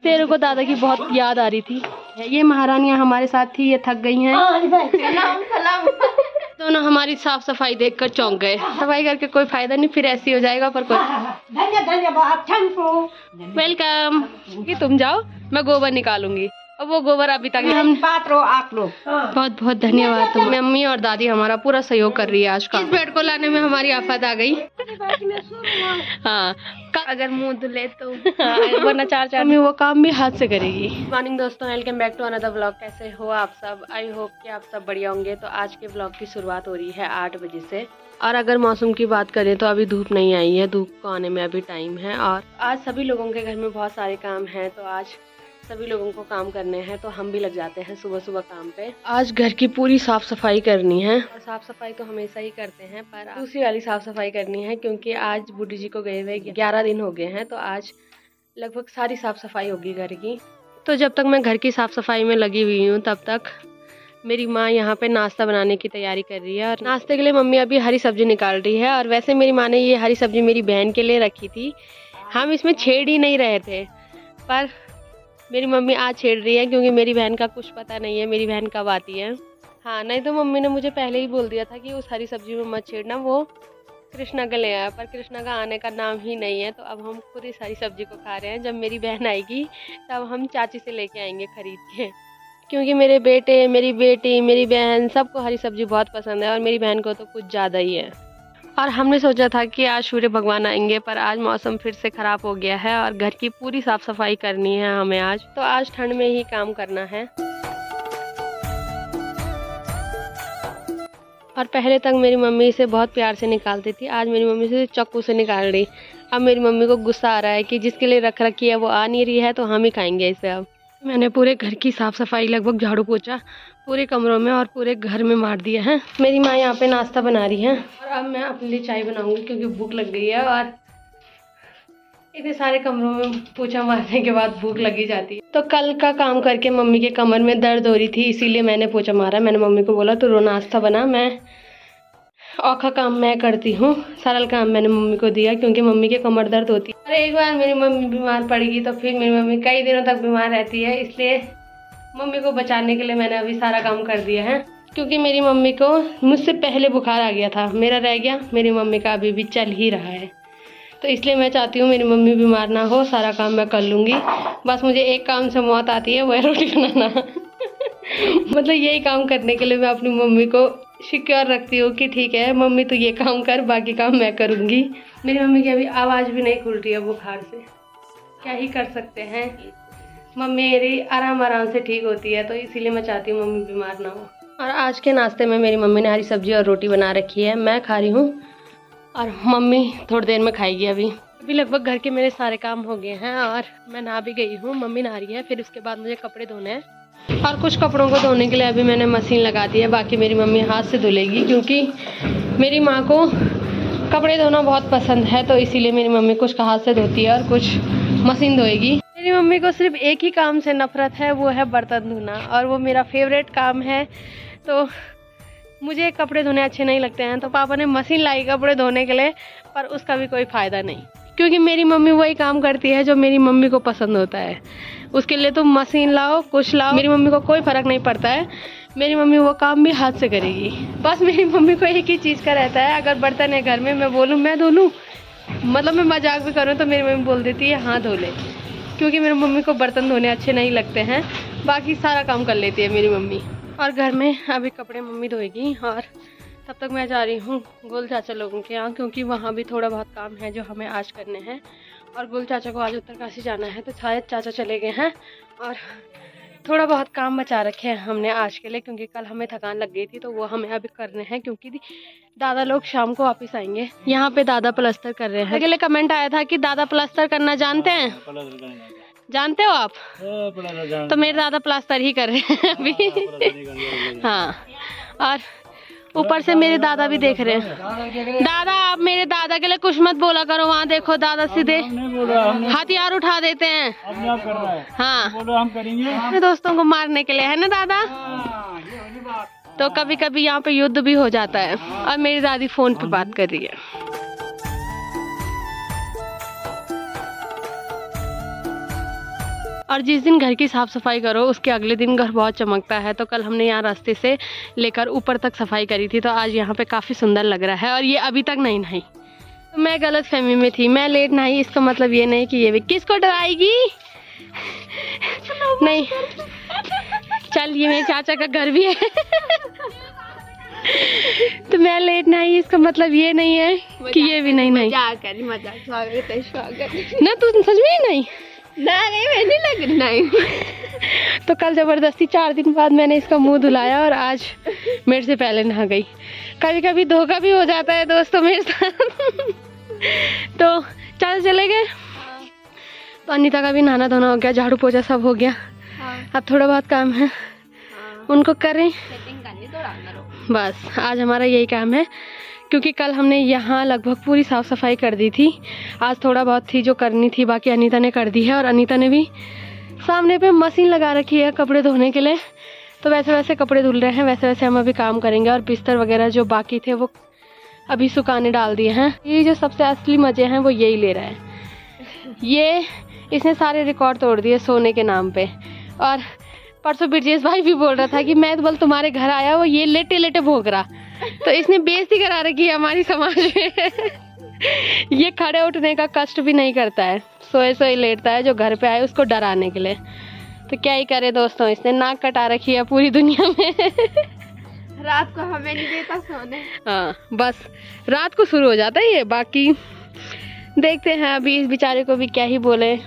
तेरे को दादा की बहुत याद आ रही थी। ये महारानियां हमारे साथ थी, ये थक गई हैं। दोनों हमारी साफ सफाई देखकर चौंक गए। सफाई करके कोई फायदा नहीं, फिर ऐसी हो जाएगा। पर कोई वेलकम। कि तुम जाओ, मैं गोबर निकालूंगी। अब वो गोबर अभी तक हम पात्रो आप लोग। बहुत बहुत धन्यवाद तुम। मम्मी और दादी हमारा पूरा सहयोग कर रही है आज का। इस बेड को लाने में हमारी आफत आ गई। हाँ, अगर मुंह धुले तो वरना चार मम्मी वो काम भी हाथ से करेगी। मॉर्निंग दोस्तों, welcome back to another vlog. कैसे हो आप सब? आई होप कि आप सब बढ़िया होंगे। तो आज के व्लॉग की शुरुआत हो रही है 8 बजे से। और अगर मौसम की बात करें तो अभी धूप नहीं आई है, धूप को आने में अभी टाइम है। और आज सभी लोगों के घर में बहुत सारे काम हैं, तो आज सभी लोगों को काम करने हैं, तो हम भी लग जाते हैं सुबह सुबह काम पे। आज घर की पूरी साफ सफाई करनी है। और साफ सफाई तो हमेशा ही करते हैं, पर दूसरी वाली साफ सफाई करनी है, क्योंकि आज बुड्ढी जी को गए हुए 11 दिन हो गए हैं। तो आज लगभग सारी साफ सफाई होगी घर की। तो जब तक मैं घर की साफ सफाई में लगी हुई हूँ, तब तक मेरी माँ यहाँ पे नाश्ता बनाने की तैयारी कर रही है। और नाश्ते के लिए मम्मी अभी हरी सब्जी निकाल रही है। और वैसे मेरी माँ ने ये हरी सब्जी मेरी बहन के लिए रखी थी, हम इसमें छेड़ ही नहीं रहे थे, पर मेरी मम्मी आज छेड़ रही है, क्योंकि मेरी बहन का कुछ पता नहीं है मेरी बहन कब आती है। हाँ, नहीं तो मम्मी ने मुझे पहले ही बोल दिया था कि उस हरी सब्जी में मत छेड़ना, वो कृष्णा का ले आया। पर कृष्णा का आने का नाम ही नहीं है। तो अब हम खुद इस हरी सब्जी को खा रहे हैं। जब मेरी बहन आएगी तब हम चाची से लेके आएंगे खरीद के, क्योंकि मेरे बेटे, मेरी बेटी, मेरी बहन सबको हरी सब्जी बहुत पसंद है, और मेरी बहन को तो कुछ ज़्यादा ही है। और हमने सोचा था कि आज सूर्य भगवान आएंगे, पर आज मौसम फिर से ख़राब हो गया है और घर की पूरी साफ़ सफाई करनी है हमें आज। तो आज ठंड में ही काम करना है। और पहले तक मेरी मम्मी इसे बहुत प्यार से निकालती थी, आज मेरी मम्मी से चाकू से निकाल रही। अब मेरी मम्मी को गुस्सा आ रहा है कि जिसके लिए रख रखी है वो आ नहीं रही है, तो हम ही खाएंगे इसे। अब मैंने पूरे घर की साफ़ सफाई, लगभग झाड़ू पोछा पूरे कमरों में और पूरे घर में मार दिया है। मेरी माँ यहाँ पे नाश्ता बना रही है, और अब मैं अपने लिए चाय बनाऊंगी, क्योंकि भूख लग गई है। और इतने सारे कमरों में पोछा मारने के बाद भूख लगी जाती है। तो कल का काम करके मम्मी के कमर में दर्द हो रही थी, इसीलिए मैंने पोछा मारा। मैंने मम्मी को बोला तो नाश्ता बना, मैं औखा काम मैं करती हूँ, सरल काम मैंने मम्मी को दिया, क्योंकि मम्मी के कमर दर्द होती है। और एक बार मेरी मम्मी बीमार पड़ेगी तो फिर मेरी मम्मी कई दिनों तक बीमार रहती है, इसलिए मम्मी को बचाने के लिए मैंने अभी सारा काम कर दिया है। क्योंकि मेरी मम्मी को मुझसे पहले बुखार आ गया था, मेरा रह गया, मेरी मम्मी का अभी भी चल ही रहा है। तो इसलिए मैं चाहती हूँ मेरी मम्मी बीमार ना हो, सारा काम मैं कर लूँगी। बस मुझे एक काम से मौत आती है, वो है रोटी बनाना। मतलब यही काम करने के लिए मैं अपनी मम्मी को सिक्योर रखती हूँ कि ठीक है मम्मी तो ये काम कर, बाकी काम मैं करूँगी। मेरी मम्मी की अभी आवाज़ भी नहीं खुल रही है बुखार से, क्या ही कर सकते हैं। मम्मी मेरी आराम आराम से ठीक होती है, तो इसीलिए मैं चाहती हूँ मम्मी बीमार ना हो। और आज के नाश्ते में मेरी मम्मी ने हरी सब्जी और रोटी बना रखी है, मैं खा रही हूँ और मम्मी थोड़ी देर में खाएगी। अभी लगभग घर के मेरे सारे काम हो गए हैं, और मैं नहा भी गई हूँ, मम्मी नहा रही है। फिर उसके बाद मुझे कपड़े धोने हैं, और कुछ कपड़ों को धोने के लिए अभी मैंने मशीन लगा दी है, बाकी मेरी मम्मी हाथ से धुलेगी, क्योंकि मेरी माँ को कपड़े धोना बहुत पसंद है। तो इसीलिए मेरी मम्मी कुछ हाथ से धोती है और कुछ मशीन धोएगी। मेरी मम्मी को सिर्फ एक ही काम से नफरत है, वो है बर्तन धोना, और वो मेरा फेवरेट काम है। तो मुझे कपड़े धोने अच्छे नहीं लगते हैं, तो पापा ने मशीन लाई कपड़े धोने के लिए, पर उसका भी कोई फ़ायदा नहीं, क्योंकि मेरी मम्मी वही काम करती है जो मेरी मम्मी को पसंद होता है। उसके लिए तुम मशीन लाओ, कुछ लाओ, मेरी मम्मी को कोई फ़र्क नहीं पड़ता है। मेरी मम्मी वो काम भी हाथ से करेगी। बस मेरी मम्मी को एक ही चीज़ का रहता है, अगर बर्तन है घर में, मैं बोलूँ मैं धो लूँ, मतलब मैं मजाक भी करूँ तो मेरी मम्मी बोल देती है हाँ धो ले, क्योंकि मेरी मम्मी को बर्तन धोने अच्छे नहीं लगते हैं, बाकी सारा काम कर लेती है मेरी मम्मी। और घर में अभी कपड़े मम्मी धोएगी, और तब तक मैं जा रही हूँ गोल चाचा लोगों के यहाँ, क्योंकि वहाँ भी थोड़ा बहुत काम है जो हमें आज करने हैं। और गोल चाचा को आज उत्तरकाशी जाना है, तो शायद चाचा चले गए हैं, और थोड़ा बहुत काम बचा रखे हैं हमने आज के लिए, क्योंकि कल हमें थकान लग गई थी, तो वो हमें अभी करने हैं, क्योंकि दादा लोग शाम को वापस आएंगे। यहाँ पे दादा प्लास्टर कर रहे हैं। अगले कमेंट आया था कि दादा प्लास्टर करना जानते हैं, जानते हो आप? तो मेरे दादा प्लास्टर ही कर रहे हैं अभी। हाँ, और ऊपर से मेरे दादा भी देख रहे हैं। दादा आप मेरे दादा के लिए कुछ मत बोला करो, वहाँ देखो दादा सीधे हथियार उठा देते हैं। हाँ, अपने दोस्तों को मारने के लिए, है ना दादा? तो कभी कभी यहाँ पे युद्ध भी हो जाता है। और मेरी दादी फोन पे बात कर रही है। और जिस दिन घर की साफ़ सफाई करो उसके अगले दिन घर बहुत चमकता है। तो कल हमने यहाँ रास्ते से लेकर ऊपर तक सफाई करी थी, तो आज यहाँ पे काफ़ी सुंदर लग रहा है। और ये अभी तक नहीं नहाई, तो मैं गलत फहमी में थी, मैं लेट नहाई, इसका मतलब ये नहीं कि ये भी किसको डराएगी। नहीं, चल ये मेरे चाचा का घर भी है। तो मैं लेट नहीं, इसका मतलब ये नहीं है कि ये भी नहीं। मजाक, स्वागत है, स्वागत ना। तू सच में नहीं मैं नहीं लग नहीं। तो कल जबरदस्ती 4 दिन बाद मैंने इसका मुंह धुलाया और आज मेरे से पहले नहा गई। कभी कभी धोखा भी हो जाता है दोस्तों मेरे साथ। तो चाचा चले गए, तो अनीता का भी नहाना धोना हो गया, झाड़ू पोछा सब हो गया। अब थोड़ा बहुत काम है, उनको करें बस। आज हमारा यही काम है, क्योंकि कल हमने यहाँ लगभग पूरी साफ़ सफाई कर दी थी। आज थोड़ा बहुत थी जो करनी थी, बाकी अनीता ने कर दी है। और अनीता ने भी सामने पे मशीन लगा रखी है कपड़े धोने के लिए, तो वैसे वैसे कपड़े धुल रहे हैं, वैसे वैसे हम अभी काम करेंगे। और बिस्तर वगैरह जो बाकी थे वो अभी सुखाने डाल दिए हैं। ये जो सबसे असली मज़े हैं वो यही ले रहा है। ये इसने सारे रिकॉर्ड तोड़ दिए सोने के नाम पे। और परसों ब्रजेश भाई भी बोल रहा था कि मैं तो बोल तुम्हारे घर आया, वो ये लेटे लेटे भोग रहा। तो इसने बेइज्जती करा रखी है हमारी समाज में। ये खड़े उठने का कष्ट भी नहीं करता है, सोए सोए लेटता है, जो घर पे आए उसको डराने के लिए। तो क्या ही करे दोस्तों, इसने नाक कटा रखी है पूरी दुनिया में। रात को हमें नहीं देता सोने। हाँ बस रात को शुरू हो जाता है ये। बाकी देखते हैं अभी इस बेचारे को भी क्या ही बोले,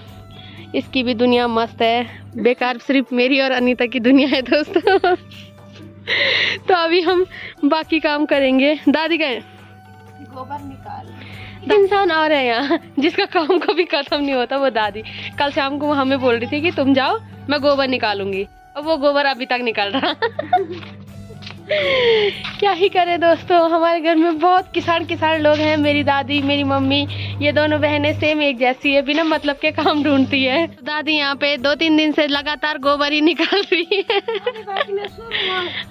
इसकी भी दुनिया मस्त है, बेकार सिर्फ मेरी और अनीता की दुनिया है दोस्तों। तो अभी हम बाकी काम करेंगे। दादी गए गोबर निकाल। इंसान और है यहाँ जिसका काम कभी खत्म नहीं होता, वो दादी। कल शाम को वो हमें बोल रही थी कि तुम जाओ मैं गोबर निकालूंगी, और वो गोबर अभी तक निकल रहा। क्या ही करे दोस्तों, हमारे घर में बहुत किसान लोग हैं। मेरी दादी, मेरी मम्मी, ये दोनों बहनें सेम एक जैसी है, बिना मतलब के काम ढूंढती है। तो दादी यहाँ पे 2-3 दिन से लगातार गोबर ही निकाल रही है।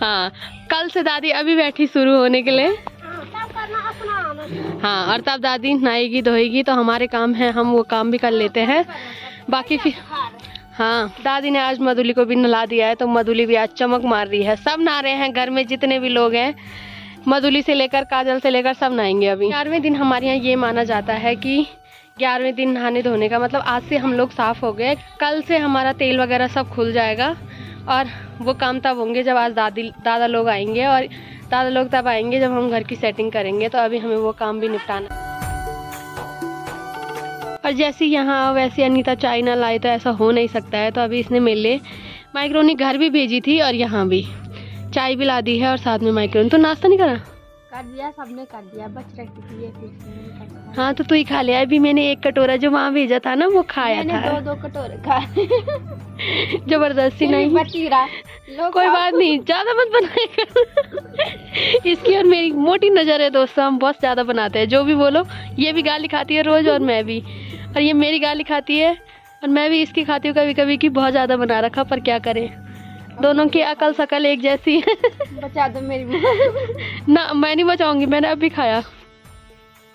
हाँ कल से दादी अभी बैठी शुरू होने के लिए। हाँ और तब दादी नहाएगी धोएगी, तो हमारे काम है हम वो काम भी कर लेते हैं। बाकी फिर हाँ दादी ने आज मधुली को भी नहला दिया है, तो मधुली भी आज चमक मार रही है। सब नहा रहे हैं घर में जितने भी लोग हैं, मधुली से लेकर काजल से लेकर सब नहाएंगे। अभी 11वें दिन हमारे यहाँ ये माना जाता है कि 11वें दिन नहाने धोने का मतलब आज से हम लोग साफ हो गए, कल से हमारा तेल वगैरह सब खुल जाएगा। और वो काम तब होंगे जब आज दादा लोग आएंगे, और दादा लोग तब आएंगे जब हम घर की सेटिंग करेंगे। तो अभी हमें वो काम भी निपटाना। और जैसे यहाँ वैसे अनीता चाय ना लाए तो ऐसा हो नहीं सकता है। तो अभी इसने मेरे लिए माइक्रोनी घर भी भेजी थी, और यहाँ भी चाय भी ला दी है, और साथ में माइक्रोनी। तो नाश्ता नहीं करा? कर दिया, सबने कर दिया, बच रखी थी ये फिर। हाँ तो तू ही खा लिया। अभी मैंने 1 कटोरा जो वहाँ भेजा था ना वो खाया था। 2 कटोरे खाए। जबरदस्ती नहीं, बची रहा। कोई बात नहीं, ज्यादा मत बनाएगा। इसकी और मेरी मोटी नजर है दोस्तों, हम बहुत ज्यादा बनाते हैं। जो भी बोलो, ये भी गाली खाती है रोज और मैं भी, और ये मेरी गाली खाती है और मैं भी इसकी खाती हूँ कभी कभी कि बहुत ज्यादा बना रखा। पर क्या करें, दोनों की अकल शकल एक जैसी है। बचा दो मेरी ना मैं नहीं बचाऊंगी, मैंने अभी खाया।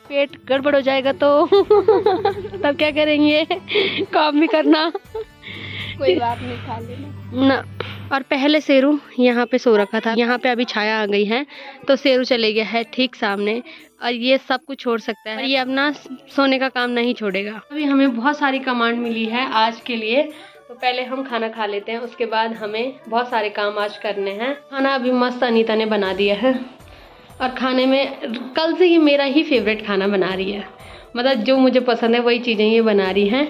पेट गड़बड़ हो जाएगा तो तब क्या करेंगे, काम भी करना। कोई बात नहीं, खा लेना ना। और पहले शेरू यहाँ पे सो रखा था, यहाँ पे अभी छाया आ गई है, तो शेरू चले गया है ठीक सामने। और ये सब कुछ छोड़ सकता है, और ये अपना सोने का काम नहीं छोड़ेगा। अभी हमें बहुत सारी कमांड मिली है आज के लिए, तो पहले हम खाना खा लेते हैं, उसके बाद हमें बहुत सारे काम आज करने हैं। खाना अभी मस्त अनीता ने बना दिया है, और खाने में कल से ये मेरा ही फेवरेट खाना बना रही है, मतलब जो मुझे पसंद है वही चीज़ें ये बना रही हैं।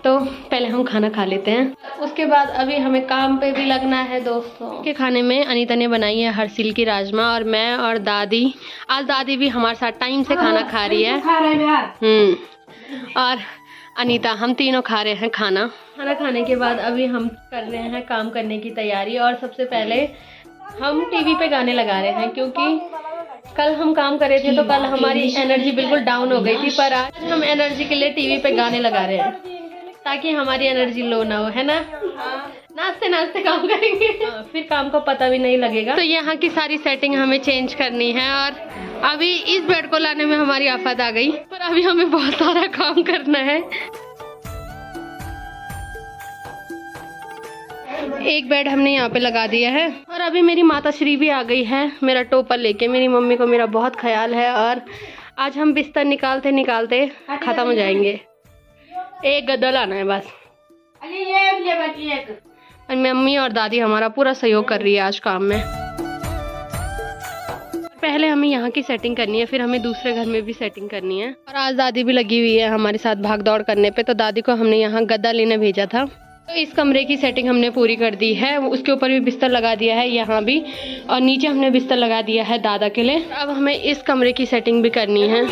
तो पहले हम खाना खा लेते हैं, उसके बाद अभी हमें काम पे भी लगना है दोस्तों। के खाने में अनीता ने बनाई है हरसिल की राजमा, और मैं और दादी, आज दादी भी हमारे साथ टाइम से खाना खा रही है। और अनीता, हम तीनों खा रहे हैं खाना खाने के बाद अभी हम कर रहे हैं काम करने की तैयारी। और सबसे पहले हम टीवी पे गाने लगा रहे हैं, क्योंकि कल हम काम कर रहे थे तो कल हमारी एनर्जी बिल्कुल डाउन हो गई थी, पर आज हम एनर्जी के लिए टीवी पे गाने लगा रहे हैं ताकि हमारी एनर्जी लो ना हो, है ना। नाचते नाचते काम करेंगे, फिर काम का पता भी नहीं लगेगा। तो यहाँ की सारी सेटिंग हमें चेंज करनी है, और अभी इस बेड को लाने में हमारी आफत आ गई, पर अभी हमें बहुत सारा काम करना है। एक बेड हमने यहाँ पे लगा दिया है और अभी मेरी माता श्री भी आ गई है मेरा टोपर लेके। मेरी मम्मी को मेरा बहुत ख्याल है और आज हम बिस्तर निकालते निकालते खत्म हो जाएंगे। एक गद्दा लाना है बस। और मम्मी और दादी हमारा पूरा सहयोग कर रही है आज काम में। पहले हमें यहाँ की सेटिंग करनी है, फिर हमें दूसरे घर में भी सेटिंग करनी है। और आज दादी भी लगी हुई है हमारे साथ भाग दौड़ करने पे, तो दादी को हमने यहाँ गद्दा लेने भेजा था। तो इस कमरे की सेटिंग हमने पूरी कर दी है। उसके ऊपर भी बिस्तर लगा दिया है यहाँ भी, और नीचे हमने बिस्तर लगा दिया है दादा के लिए। अब हमें इस कमरे की सेटिंग भी करनी है।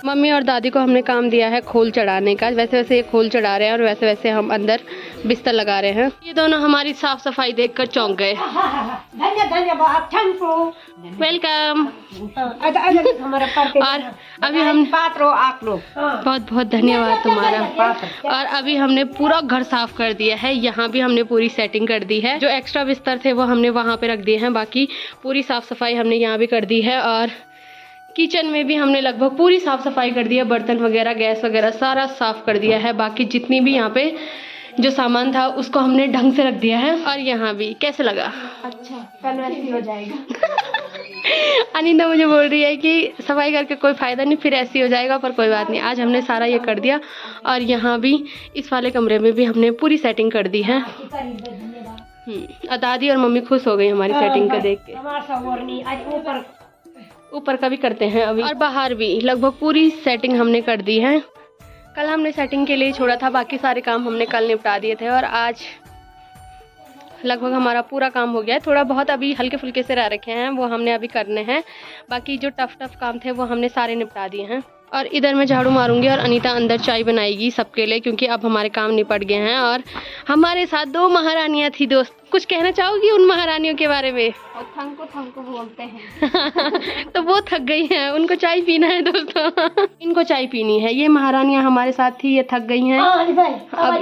मम्मी और दादी को हमने काम दिया है खोल चढ़ाने का। वैसे वैसे ये खोल चढ़ा रहे हैं और वैसे वैसे हम अंदर बिस्तर लगा रहे हैं। ये दोनों हमारी साफ सफाई देखकर चौंक गए। धन्यवाद, थैंक यू, वेलकम। और अभी हम आप लोग बहुत बहुत धन्यवाद तुम्हारा। और अभी हमने पूरा घर साफ कर दिया है। यहाँ भी हमने पूरी सेटिंग कर दी है। जो एक्स्ट्रा बिस्तर थे वो हमने वहाँ पे रख दिए हैं, बाकी पूरी साफ सफाई हमने यहाँ भी कर दी है। और किचन में भी हमने लगभग पूरी साफ सफाई कर दी है। बर्तन वगैरह, गैस वगैरह सारा साफ कर दिया है। बाकी जितनी भी यहाँ पे जो सामान था उसको हमने ढंग से रख दिया है। और यहाँ भी कैसे लगा? अच्छा, कल वैसे हो जाएगा। अनिता मुझे बोल रही है कि सफाई करके कोई फायदा नहीं, फिर ऐसे हो जाएगा, पर कोई बात नहीं, आज हमने सारा ये कर दिया। और यहाँ भी इस वाले कमरे में भी हमने पूरी सेटिंग कर दी है। और दादी और मम्मी खुश हो गई हमारी सेटिंग को देख के। ऊपर का भी करते हैं अभी, और बाहर भी लगभग पूरी सेटिंग हमने कर दी है। कल हमने सेटिंग के लिए छोड़ा था, बाकी सारे काम हमने कल निपटा दिए थे। और आज लगभग हमारा पूरा काम हो गया है। थोड़ा बहुत अभी हल्के फुल्के से रह रखे हैं, वो हमने अभी करने हैं। बाकी जो टफ काम थे वो हमने सारे निपटा दिए हैं। और इधर मैं झाड़ू मारूंगी और अनीता अंदर चाय बनाएगी सबके लिए, क्योंकि अब हमारे काम निपट गए हैं। और हमारे साथ 2 महारानियां थी। दोस्त, कुछ कहना चाहोगी उन महारानियों के बारे में? थंको बोलते हैं। तो वो थक गई हैं, उनको चाय पीना है दोस्तों। इनको चाय पीनी है। ये महारानियां हमारे साथ थी, ये थक गई हैं। अब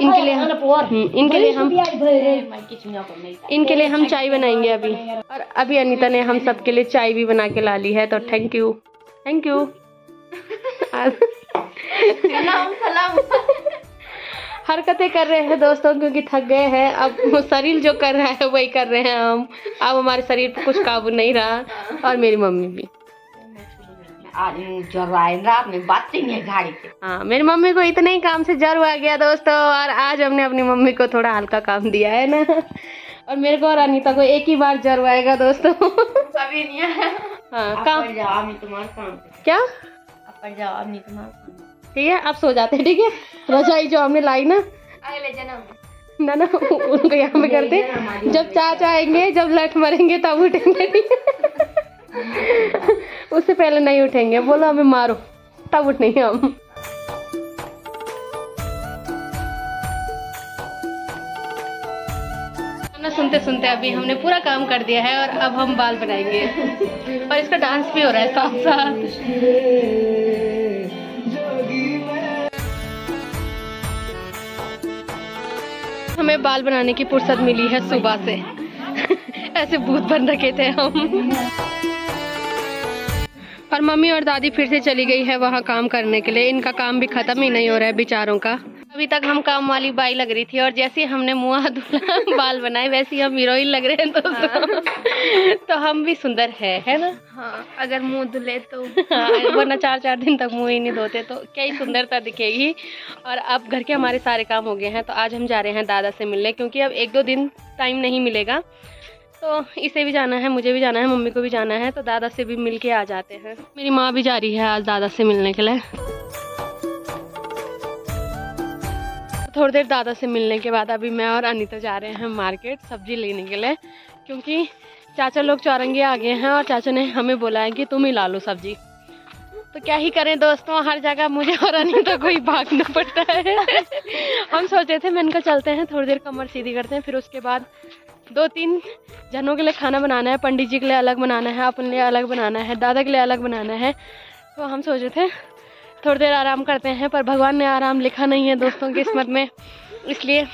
इनके लिए हम चाय बनाएंगे अभी। और अभी अनीता ने हम सबके लिए चाय भी बना के ला ली है, तो थैंक यू। हरकतें कर रहे हैं दोस्तों, क्योंकि थक गए हैं। अब शरीर जो कर रहा है वही कर रहे हैं हम। अब हमारे शरीर पर कुछ काबू नहीं रहा। और मेरी मम्मी भी रात में बात नहीं है गाड़ी पे। हाँ, मेरी मम्मी को इतने ही काम से जर आ गया दोस्तों। और आज हमने अपनी मम्मी को थोड़ा हल्का काम दिया है ना। और मेरे को और अनीता को एक ही बार जर आएगा दोस्तों। अभी नहीं है। हाँ, काम तुम्हारा काम क्या? ठीक है, आप सो जाते हैं। ठीक है, रजाई जो हमने लाई ना अगले जन्म ना उनको यहाँ पे करते। जब चाचा आएंगे, जब लठ मरेंगे तब उठेंगे। उससे पहले नहीं उठेंगे। बोलो हमें मारो तब उठेंगे हम। सुनते सुनते अभी हमने पूरा काम कर दिया है। और अब हम बाल बनाएंगे और इसका डांस भी हो रहा है साथ साथ। हमें बाल बनाने की फुर्सत मिली है सुबह से। ऐसे भूत बन रखे थे हम। और मम्मी और दादी फिर से चली गई है वहाँ काम करने के लिए। इनका काम भी खत्म ही नहीं हो रहा है बेचारों का। अभी तक हम काम वाली बाई लग रही थी, और जैसे हमने मुँह धुला बाल बनाए वैसे ही हम हीरोइन लग रहे हैं दोस्तों। तो हम भी सुंदर है ना? हाँ, अगर मुंह धुले तो। हाँ, वरना 4-4 दिन तक मुँह ही नहीं धोते तो क्या ही सुंदरता दिखेगी। और अब घर के हमारे सारे काम हो गए हैं, तो आज हम जा रहे हैं दादा से मिलने, क्योंकि अब 1-2 दिन टाइम नहीं मिलेगा। तो इसे भी जाना है, मुझे भी जाना है, मम्मी को भी जाना है, तो दादा से भी मिल के आ जाते हैं। मेरी माँ भी जा रही है आज दादा से मिलने के लिए। थोड़ी देर दादा से मिलने के बाद अभी मैं और अनीता जा रहे हैं मार्केट सब्जी लेने के लिए, क्योंकि चाचा लोग चौरंगी आ गए हैं और चाचा ने हमें बोला है कि तुम ही ला लो सब्जी। तो क्या ही करें दोस्तों, हर जगह मुझे और अनीता को ही भागना पड़ता है। हम सोचे थे मैंने कहा चलते हैं, थोड़ी देर कमर सीधी करते हैं, फिर उसके बाद 2-3 जनों के लिए खाना बनाना है। पंडित जी के लिए अलग बनाना है, अपने लिए अलग बनाना है, दादा के लिए अलग बनाना है। तो हम सोचे थे थोड़ी देर आराम करते हैं, पर भगवान ने आराम लिखा नहीं है दोस्तों की किस्मत में, इसलिए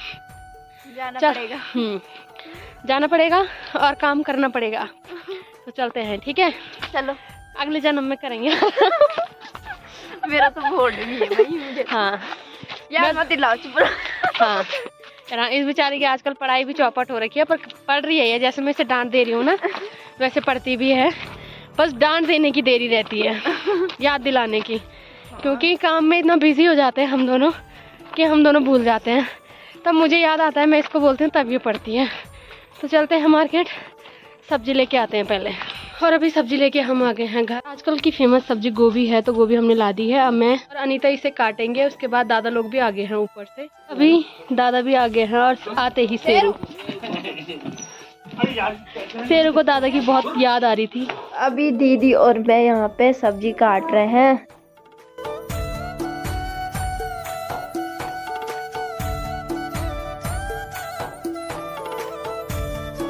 जाना पड़ेगा और काम करना पड़ेगा। तो चलते हैं, ठीक है? चलो, अगले जन्म में करेंगे। मेरा तो बोर्ड नहीं है भाई मुझे। हाँ यार मत दिलाओ, चुप रहो। हाँ, इस बेचारी की आजकल पढ़ाई भी चौपट हो रखी है, पर पढ़ रही है। जैसे मैं इसे डांट दे रही हूँ ना, वैसे पढ़ती भी है। बस डांट देने की देरी रहती है, याद दिलाने की, क्योंकि काम में इतना बिजी हो जाते हैं हम दोनों कि हम दोनों भूल जाते हैं। तब मुझे याद आता है, मैं इसको बोलती हूँ, तब ये पढ़ती है। तो चलते हैं मार्केट, सब्जी लेके आते हैं पहले। और अभी सब्जी लेके हम आ गए हैं घर। आजकल की फेमस सब्जी गोभी है, तो गोभी हमने ला दी है। अब मैं और अनीता इसे काटेंगे, उसके बाद दादा लोग भी आ गए हैं ऊपर से। अभी दादा भी आ गए हैं और आते ही शेरू को दादा की बहुत याद आ रही थी। अभी दीदी और मैं यहाँ पे सब्जी काट रहे हैं।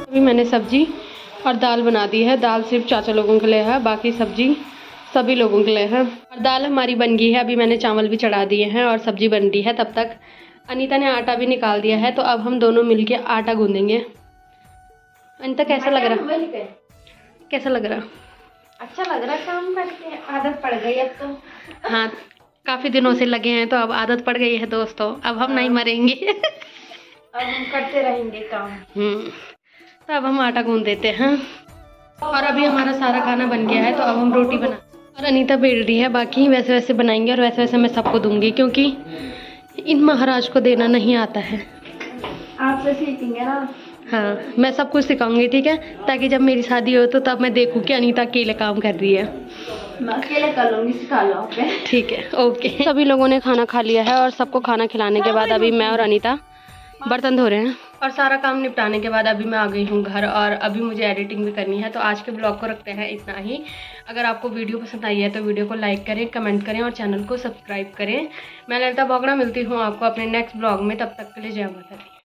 अभी मैंने सब्जी और दाल बना दी है। दाल सिर्फ चाचा लोगों के लिए है, बाकी सब्जी सभी लोगों के लिए है। और दाल हमारी बन गई है। अभी मैंने चावल भी चढ़ा दिए हैं और सब्जी बन रही है। तब तक अनीता ने आटा भी निकाल दिया है, तो अब हम दोनों मिलके आटा गूंदेंगे। अनीता कैसा लग रहा? कैसा लग रहा? अच्छा लग रहा है काम करके, आदत पड़ गई अब तो। हाँ, काफी दिनों से लगे हैं, तो अब आदत पड़ गई है दोस्तों। अब हम नहीं मरेंगे। अब हम करते रहेंगे काम। तो अब हम आटा गूंद देते हैं। और अभी हमारा सारा खाना बन गया है, तो अब हम रोटी बना, और अनीता बेल रही है। बाकी वैसे वैसे बनाएंगे और वैसे वैसे मैं सबको दूंगी, क्योंकि इन महाराज को देना नहीं आता है। आपसे सीखेंगे ना। हाँ, मैं सब कुछ सिखाऊंगी, ठीक है, ताकि जब मेरी शादी हो तो तब मैं देखूँ कि अनीता अकेले काम कर रही है। मैं अकेले कर लूँगी, सिखा लो आप। ठीक है, ओके। सभी लोगों ने खाना खा लिया है और सबको खाना खिलाने के बाद अभी मैं और अनीता बर्तन धो रहे हैं। और सारा काम निपटाने के बाद अभी मैं आ गई हूँ घर, और अभी मुझे एडिटिंग भी करनी है। तो आज के ब्लॉग को रखते हैं इतना ही। अगर आपको वीडियो पसंद आई है तो वीडियो को लाइक करें, कमेंट करें और चैनल को सब्सक्राइब करें। मैं ललिता बोगड़ा मिलती हूँ आपको अपने नेक्स्ट ब्लॉग में। तब तक के लिए जय माता दी।